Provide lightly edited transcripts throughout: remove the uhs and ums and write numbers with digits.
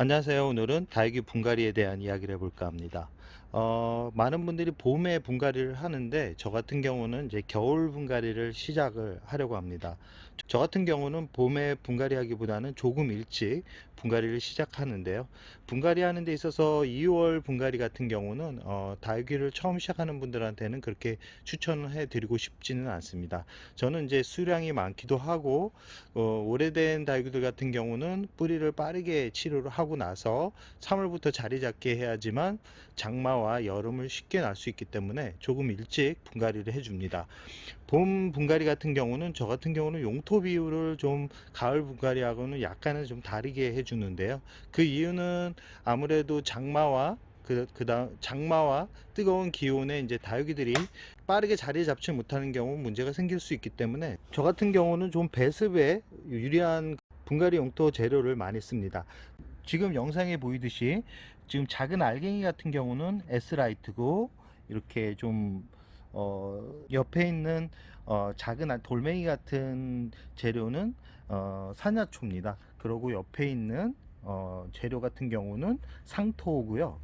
안녕하세요. 오늘은 다육이 분갈이에 대한 이야기를 해볼까 합니다. 많은 분들이 봄에 분갈이를 하는데 저 같은 경우는 이제 겨울 분갈이를 시작을 하려고 합니다. 저 같은 경우는 봄에 분갈이 하기보다는 조금 일찍 분갈이를 시작하는데요. 분갈이 하는 데 있어서 2월 분갈이 같은 경우는 다육이를 처음 시작하는 분들한테는 그렇게 추천을 해드리고 싶지는 않습니다. 저는 이제 수량이 많기도 하고 오래된 다육이들 같은 경우는 뿌리를 빠르게 치료를 하고 나서 3월부터 자리 잡게 해야지만 장마와 여름을 쉽게 날 수 있기 때문에 조금 일찍 분갈이를 해줍니다. 봄 분갈이 같은 경우는 저 같은 경우는 용토 비율을 좀 가을 분갈이하고는 약간은 좀 다르게 해주는데요. 그 이유는 아무래도 그다음 장마와 뜨거운 기온에 이제 다육이들이 빠르게 자리 잡지 못하는 경우 문제가 생길 수 있기 때문에 저 같은 경우는 좀 배습에 유리한 분갈이 용토 재료를 많이 씁니다. 지금 영상에 보이듯이 지금 작은 알갱이 같은 경우는 S라이트고, 이렇게 좀 옆에 있는 작은 돌멩이 같은 재료는 산야초입니다. 그리고 옆에 있는 재료 같은 경우는 상토고요.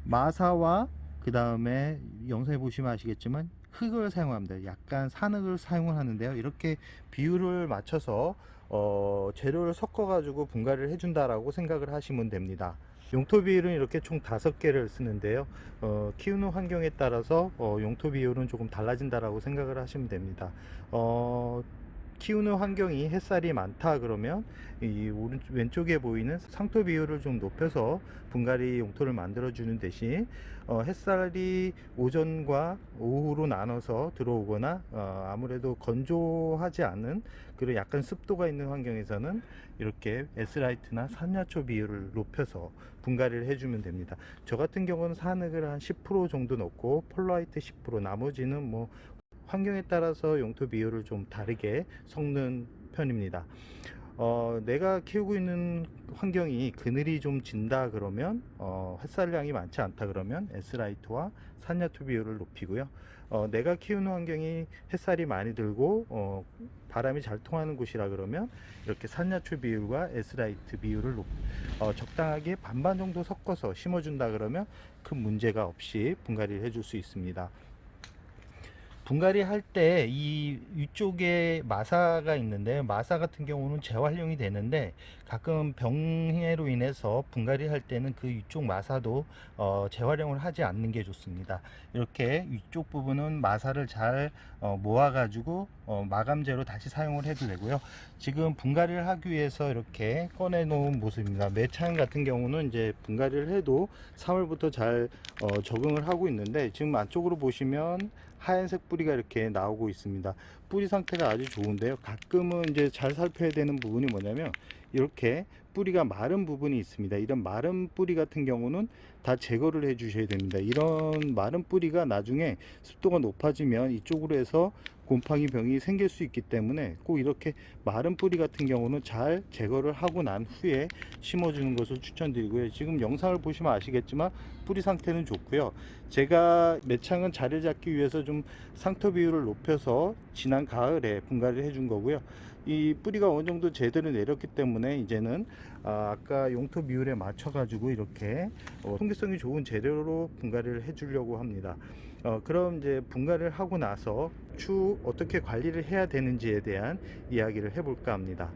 마사와 그 다음에 영상에 보시면 아시겠지만 흙을 사용합니다. 약간 산흙을 사용을 하는데요. 이렇게 비율을 맞춰서 재료를 섞어 가지고 분갈이를 해준다라고 생각을 하시면 됩니다. 용토 비율은 이렇게 총 5개를 쓰는데요. 키우는 환경에 따라서 용토 비율은 조금 달라진다라고 생각을 하시면 됩니다. 키우는 환경이 햇살이 많다 그러면 이 왼쪽에 보이는 상토 비율을 좀 높여서 분갈이 용토를 만들어 주는 대신 햇살이 오전과 오후로 나눠서 들어오거나 아무래도 건조하지 않은 그리고 약간 습도가 있는 환경에서는 이렇게 S라이트나 산야초 비율을 높여서 분갈이를 해주면 됩니다. 저 같은 경우는 산흙을 한 10% 정도 넣고 폴라이트 10%, 나머지는 뭐 환경에 따라서 용토 비율을 좀 다르게 섞는 편입니다. 내가 키우고 있는 환경이 그늘이 좀 진다 그러면 햇살량이 많지 않다 그러면 S라이트와 산야투 비율을 높이고요. 내가 키우는 환경이 햇살이 많이 들고 바람이 잘 통하는 곳이라 그러면 이렇게 산야투 비율과 S라이트 비율을 적당하게 반반 정도 섞어서 심어준다 그러면 큰 문제가 없이 분갈이를 해줄 수 있습니다. 분갈이 할 때 이 위쪽에 마사가 있는데, 마사 같은 경우는 재활용이 되는데 가끔 병해로 인해서 분갈이 할 때는 그 위쪽 마사도 재활용을 하지 않는 게 좋습니다. 이렇게 위쪽 부분은 마사를 잘 모아 가지고 마감재로 다시 사용을 해도 되고요. 지금 분갈이를 하기 위해서 이렇게 꺼내 놓은 모습입니다. 매창 같은 경우는 이제 분갈이를 해도 3월부터 잘 적응을 하고 있는데, 지금 안쪽으로 보시면 하얀색 뿌리가 이렇게 나오고 있습니다. 뿌리 상태가 아주 좋은데요. 가끔은 이제 잘 살펴야 되는 부분이 뭐냐면 이렇게 뿌리가 마른 부분이 있습니다. 이런 마른 뿌리 같은 경우는 다 제거를 해 주셔야 됩니다. 이런 마른 뿌리가 나중에 습도가 높아지면 이쪽으로 해서 곰팡이 병이 생길 수 있기 때문에 꼭 이렇게 마른 뿌리 같은 경우는 잘 제거를 하고 난 후에 심어주는 것을 추천드리고요. 지금 영상을 보시면 아시겠지만 뿌리 상태는 좋고요. 제가 매창은 자리를 잡기 위해서 좀 상토 비율을 높여서 지난 가을에 분갈이를 해준 거고요. 이 뿌리가 어느 정도 제대로 내렸기 때문에 이제는 아까 용토 비율에 맞춰 가지고 이렇게 통기성이 좋은 재료로 분갈이를 해 주려고 합니다. 그럼 이제 분갈이를 하고 나서 추후 어떻게 관리를 해야 되는지에 대한 이야기를 해볼까 합니다.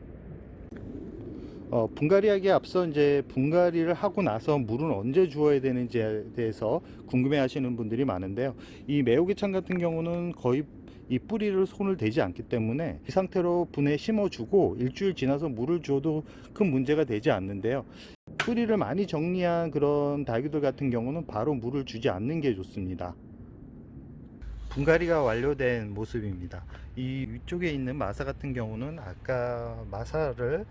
분갈이하기에 앞서 이제 분갈이를 하고 나서 물은 언제 주어야 되는지에 대해서 궁금해 하시는 분들이 많은데요. 이 매우기창 같은 경우는 거의 이 뿌리를 손을 대지 않기 때문에 이 상태로 분에 심어주고 일주일 지나서 물을 줘도 큰 문제가 되지 않는데요. 뿌리를 많이 정리한 그런 다육이들 같은 경우는 바로 물을 주지 않는 게 좋습니다. 분갈이가 완료된 모습입니다. 이 위쪽에 있는 마사 같은 경우는 아까 마사를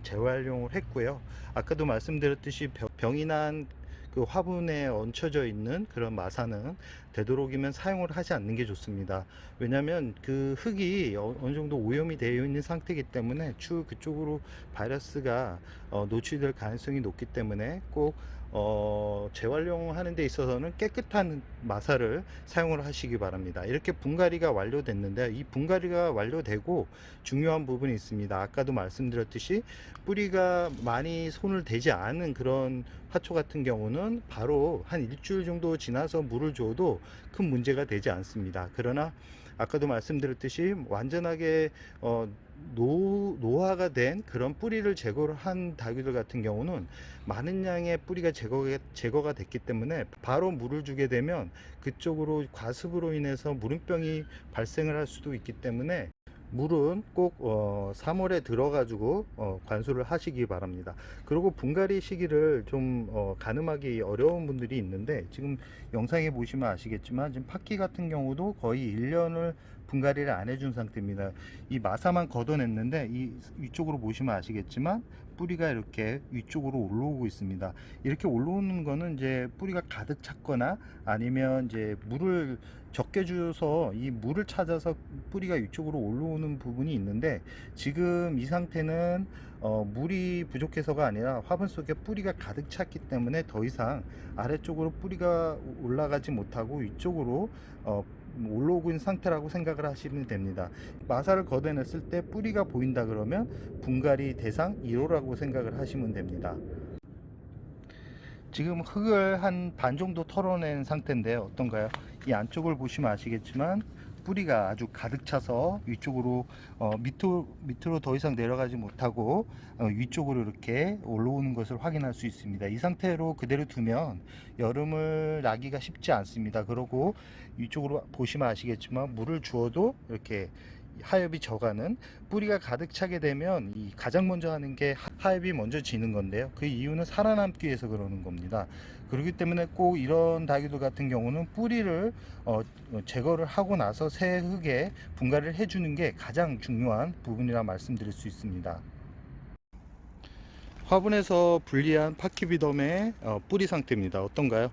재활용을 했고요. 아까도 말씀드렸듯이 병이 난 그 화분에 얹혀져 있는 그런 마사는 되도록이면 사용을 하지 않는 게 좋습니다. 왜냐하면 그 흙이 어느 정도 오염이 되어 있는 상태이기 때문에 추후 그쪽으로 바이러스가 노출될 가능성이 높기 때문에 꼭 재활용하는 데 있어서는 깨끗한 마사를 사용을 하시기 바랍니다. 이렇게 분갈이가 완료됐는데, 이 분갈이가 완료되고 중요한 부분이 있습니다. 아까도 말씀드렸듯이 뿌리가 많이 손을 대지 않은 그런 화초 같은 경우는 바로 한 일주일 정도 지나서 물을 줘도 큰 문제가 되지 않습니다. 그러나 아까도 말씀드렸듯이 완전하게 노화가 된 그런 뿌리를 제거를 한 다육이들 같은 경우는 많은 양의 뿌리가 제거가 됐기 때문에 바로 물을 주게 되면 그쪽으로 과습으로 인해서 물음병이 발생을 할 수도 있기 때문에 물은 꼭 3월에 들어가지고 관수를 하시기 바랍니다. 그리고 분갈이 시기를 좀 가늠하기 어려운 분들이 있는데, 지금 영상에 보시면 아시겠지만 지금 파키 같은 경우도 거의 1년을 분갈이를 안 해준 상태입니다. 이 마사만 걷어냈는데 이 위쪽으로 보시면 아시겠지만 뿌리가 이렇게 위쪽으로 올라오고 있습니다. 이렇게 올라오는 거는 이제 뿌리가 가득 찼거나 아니면 이제 물을 적게 줘서 이 물을 찾아서 뿌리가 위쪽으로 올라오는 부분이 있는데, 지금 이 상태는 물이 부족해서가 아니라 화분 속에 뿌리가 가득 찼기 때문에 더 이상 아래쪽으로 뿌리가 올라가지 못하고 위쪽으로 올라오고 있는 상태라고 생각을 하시면 됩니다. 마사를 걷어냈을 때 뿌리가 보인다 그러면 분갈이 대상 1호라고 생각을 하시면 됩니다. 지금 흙을 한 반 정도 털어낸 상태인데요. 어떤가요? 이 안쪽을 보시면 아시겠지만 뿌리가 아주 가득 차서 위쪽으로 밑으로 더 이상 내려가지 못하고 위쪽으로 이렇게 올라오는 것을 확인할 수 있습니다. 이 상태로 그대로 두면 여름을 나기가 쉽지 않습니다. 그리고 위쪽으로 보시면 아시겠지만 물을 주어도 이렇게 하엽이 져가는, 뿌리가 가득 차게 되면 이 가장 먼저 하는 게 하엽이 먼저 지는 건데요. 그 이유는 살아남기 위해서 그러는 겁니다. 그렇기 때문에 꼭 이런 다육이들 같은 경우는 뿌리를 제거를 하고 나서 새 흙에 분갈이를 해주는 게 가장 중요한 부분이라 말씀드릴 수 있습니다. 화분에서 분리한 파키비덤의 뿌리 상태입니다. 어떤가요?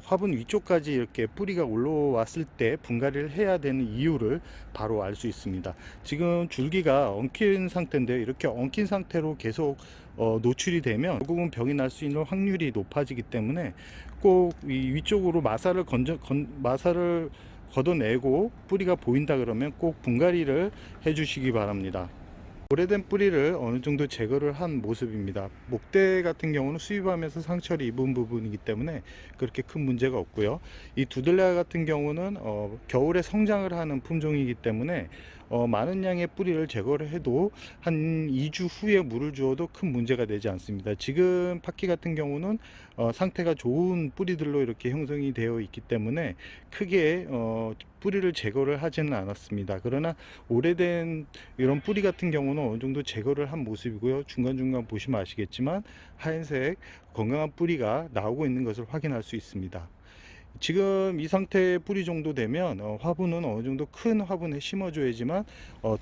화분 위쪽까지 이렇게 뿌리가 올라왔을 때 분갈이를 해야 되는 이유를 바로 알 수 있습니다. 지금 줄기가 엉킨 상태인데요. 이렇게 엉킨 상태로 계속 노출이 되면 결국은 병이 날 수 있는 확률이 높아지기 때문에 꼭 이 위쪽으로 마사를 걷어내고 뿌리가 보인다 그러면 꼭 분갈이를 해 주시기 바랍니다. 오래된 뿌리를 어느 정도 제거를 한 모습입니다. 목대 같은 경우는 수입하면서 상처를 입은 부분이기 때문에 그렇게 큰 문제가 없고요. 이 두들레아 같은 경우는 겨울에 성장을 하는 품종이기 때문에 많은 양의 뿌리를 제거를 해도 한 2주 후에 물을 주어도 큰 문제가 되지 않습니다. 지금 파키 같은 경우는 상태가 좋은 뿌리들로 이렇게 형성이 되어 있기 때문에 크게 뿌리를 제거를 하지는 않았습니다. 그러나 오래된 이런 뿌리 같은 경우는 어느 정도 제거를 한 모습이고요. 중간중간 보시면 아시겠지만 하얀색 건강한 뿌리가 나오고 있는 것을 확인할 수 있습니다. 지금 이 상태의 뿌리 정도 되면 화분은 어느 정도 큰 화분에 심어줘야지만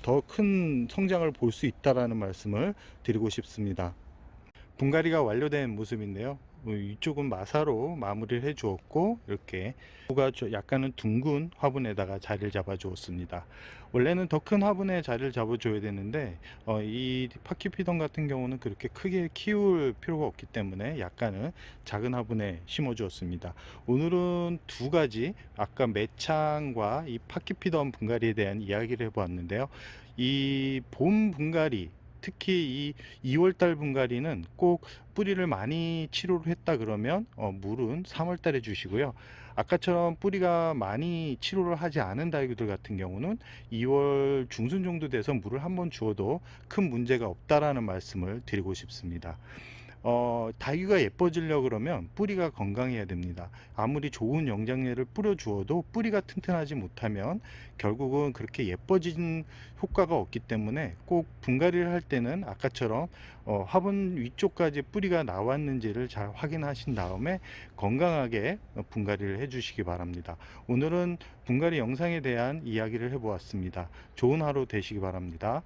더 큰 성장을 볼 수 있다라는 말씀을 드리고 싶습니다. 분갈이가 완료된 모습인데요. 이쪽은 마사로 마무리를 해 주었고, 이렇게 가 약간은 둥근 화분에다가 자리를 잡아 주었습니다. 원래는 더 큰 화분에 자리를 잡아 줘야 되는데 이 파키피던 같은 경우는 그렇게 크게 키울 필요가 없기 때문에 약간은 작은 화분에 심어 주었습니다. 오늘은 두 가지, 아까 매창과 이 파키피던 분갈이에 대한 이야기를 해 보았는데요. 이 봄 분갈이, 특히 이 2월달 분갈이는 꼭 뿌리를 많이 치료를 했다 그러면 물은 3월달에 주시고요. 아까처럼 뿌리가 많이 치료를 하지 않은 다육이들 같은 경우는 2월 중순 정도 돼서 물을 한번 주어도 큰 문제가 없다라는 말씀을 드리고 싶습니다. 다육이가 예뻐지려 그러면 뿌리가 건강해야 됩니다. 아무리 좋은 영장제를 뿌려 주어도 뿌리가 튼튼하지 못하면 결국은 그렇게 예뻐진 효과가 없기 때문에 꼭 분갈이를 할 때는 아까처럼 화분 위쪽까지 뿌리가 나왔는지를 잘 확인하신 다음에 건강하게 분갈이를 해 주시기 바랍니다. 오늘은 분갈이 영상에 대한 이야기를 해 보았습니다. 좋은 하루 되시기 바랍니다.